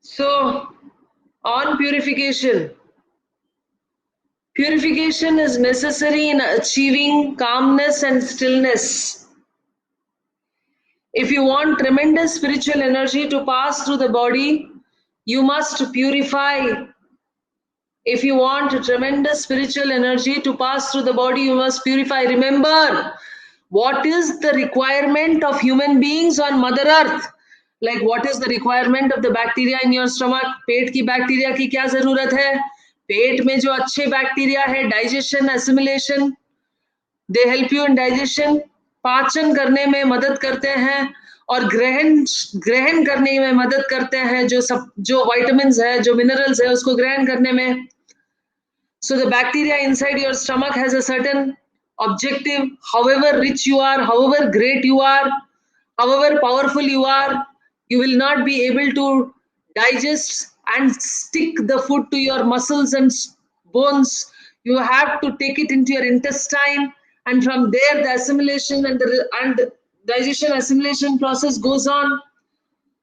So, on purification. Purification is necessary in achieving calmness and stillness. If you want tremendous spiritual energy to pass through the body, you must purify. If you want tremendous spiritual energy to pass through the body, you must purify. Remember, what is the requirement of human beings on Mother Earth? Like what is the requirement of the bacteria in your stomach? पेट की bacteria की क्या जरूरत है? पेट में जो अच्छे bacteria है, digestion, assimilation, they help you in digestion, पाचन करने में मदद करते हैं और ग्रहण ग्रहण करने में मदद करते हैं, जो विटामिन्स है, जो मिनरल्स है, उसको ग्रहण करने में. So the bacteria inside your stomach has a certain objective. However rich you are, however great you are, however powerful you are, you will not be able to digest and stick the food to your muscles and bones. You have to take it into your intestine, and from there the assimilation and digestion assimilation process goes on.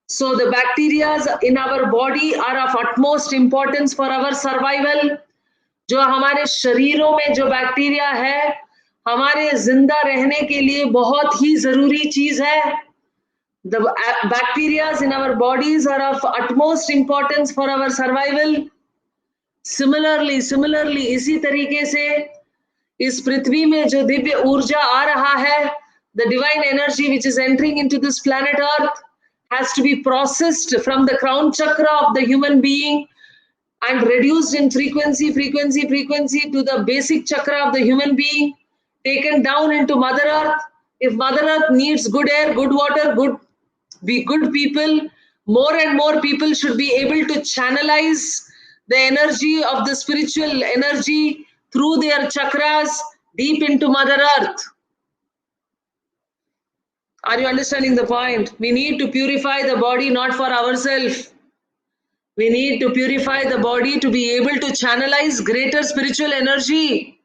So the bacteria in our body are of utmost importance for our survival. जो हमारे शरीरों में जो bacteria है, हमारे जिंदा रहने के लिए बहुत ही जरूरी चीज है. The bacteria in our bodies are of utmost importance for our survival. Similarly, इसी तरीके से इस पृथ्वी में जो दिव्य ऊर्जा आ रहा है, the divine energy which is entering into this planet Earth has to be processed from the crown chakra of the human being and reduced in frequency to the basic chakra of the human being, taken down into Mother Earth. If Mother Earth needs good air, good water, good people, more and more people should be able to channelize the energy of the spiritual energy through their chakras deep into Mother Earth. Are you understanding the point? We need to purify the body not for ourselves. We need to purify the body to be able to channelize greater spiritual energy.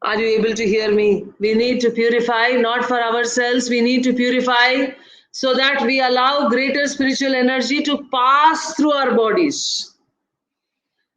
Are you able to hear me? We need to purify not for ourselves. We need to purify so that we allow greater spiritual energy to pass through our bodies.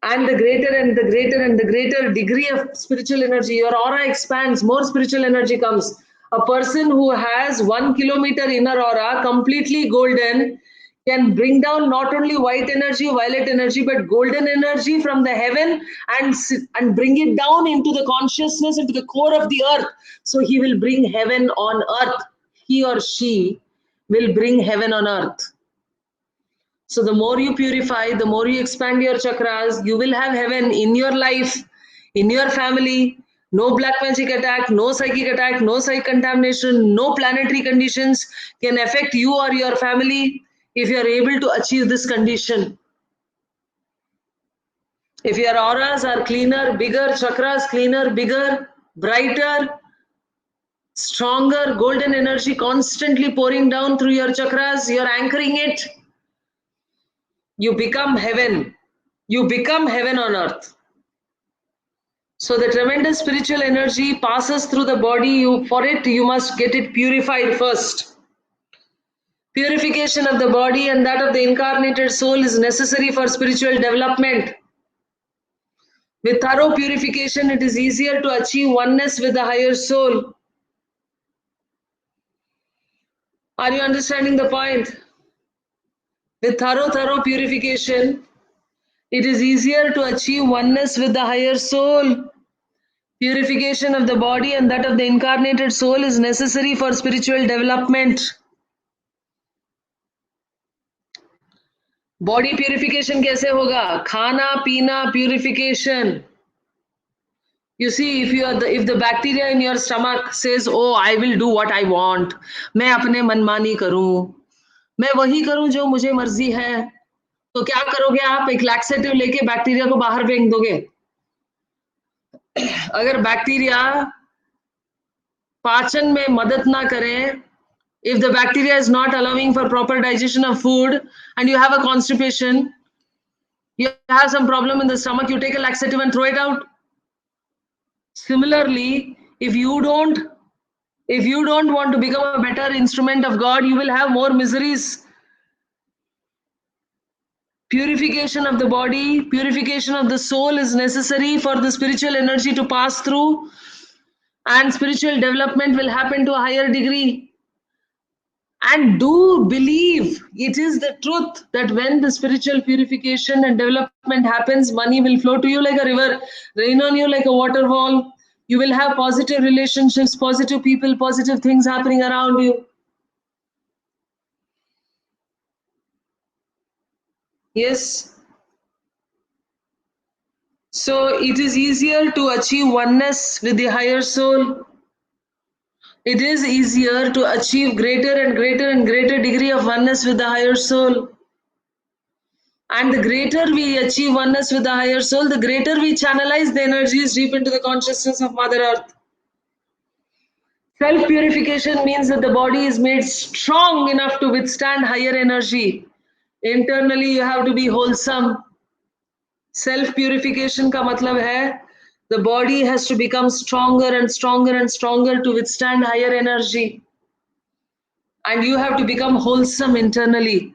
And the greater degree of spiritual energy, your aura expands, more spiritual energy comes. A person who has 1 kilometer inner aura, completely golden, can bring down not only white energy, violet energy, but golden energy from the heaven and bring it down into the consciousness, into the core of the earth. So he will bring heaven on earth. He or she will bring heaven on earth. So the more you purify, the more you expand your chakras, you will have heaven in your life, in your family. No black magic attack, no psychic attack, no psychic contamination, no planetary conditions can affect you or your family if you are able to achieve this condition. If your auras are cleaner, bigger, chakras cleaner, bigger, brighter, stronger, golden energy constantly pouring down through your chakras, you're anchoring it, you become heaven. You become heaven on earth. So the tremendous spiritual energy passes through the body. For it, you must get it purified first. Purification of the body and that of the incarnated soul is necessary for spiritual development. With thorough purification, it is easier to achieve oneness with the higher soul. Are you understanding the point? With thorough purification, it is easier to achieve oneness with the higher soul. Purification of the body and that of the incarnated soul is necessary for spiritual development. Body purification कैसे होगा? खाना पीना purification. You see, if the bacteria in your stomach says, "Oh, I will do what I want," मैं अपने मनमानी करूं, मैं वही करूं जो मुझे मर्जी है, तो क्या करोगे आप? एक लैक्सेटिव लेके बैक्टीरिया को बाहर फेंक दोगे. अगर बैक्टीरिया पाचन में मदद ना करें, if the bacteria is not allowing for proper digestion of food and you have a constipation, you have some problem in the stomach, you take a laxative and throw it out. Similarly, if you don't want to become a better instrument of God, you will have more miseries. Purification of the body, purification of the soul is necessary for the spiritual energy to pass through, and spiritual development will happen to a higher degree. And do believe it is the truth that when the spiritual purification and development happens, money will flow to you like a river, rain on you like a waterfall. You will have positive relationships, positive people, positive things happening around you. Yes. So it is easier to achieve oneness with the higher soul. It is easier to achieve greater and greater and greater degree of oneness with the higher soul. And the greater we achieve oneness with the higher soul, the greater we channelize the energies deep into the consciousness of Mother Earth. Self purification means that the body is made strong enough to withstand higher energy. Internally, you have to be wholesome. Self purification का मतलब है the body has to become stronger and stronger and stronger to withstand higher energy. And you have to become wholesome internally.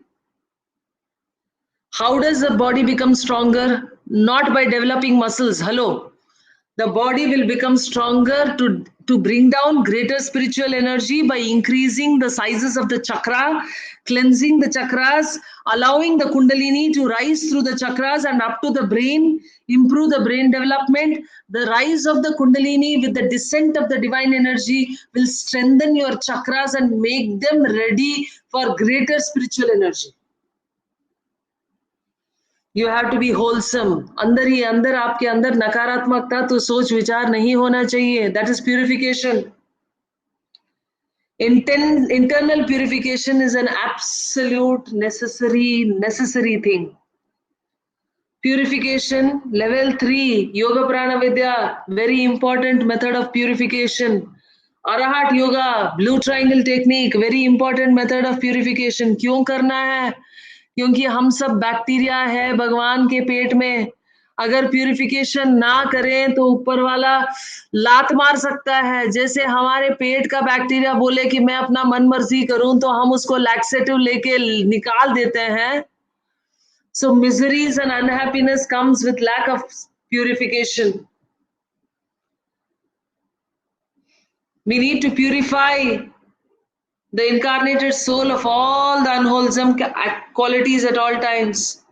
How does the body become stronger? Not by developing muscles. Hello. The body will become stronger to bring down greater spiritual energy by increasing the sizes of the chakra, cleansing the chakras, allowing the kundalini to rise through the chakras and up to the brain, improve the brain development. The rise of the kundalini with the descent of the divine energy will strengthen your chakras and make them ready for greater spiritual energy. You have to be wholesome. अंदर ही अंदर आपके अंदर नकारात्मकता तो सोच विचार नहीं होना चाहिए. That is purification. Internal purification is an absolute necessary thing. Purification level 3 yoga prana vidya, very important method of purification. Arahat yoga, blue triangle technique, very important method of purification. क्यों करना है? क्योंकि हम सब बैक्टीरिया है भगवान के पेट में. अगर प्यूरिफिकेशन ना करें तो ऊपर वाला लात मार सकता है. जैसे हमारे पेट का बैक्टीरिया बोले कि मैं अपना मन मर्जी करूं तो हम उसको लैक्सेटिव लेके निकाल देते हैं. So miseries and unhappiness comes with lack of purification. We need to purify the incarnated soul of all the unwholesome qualities at all times.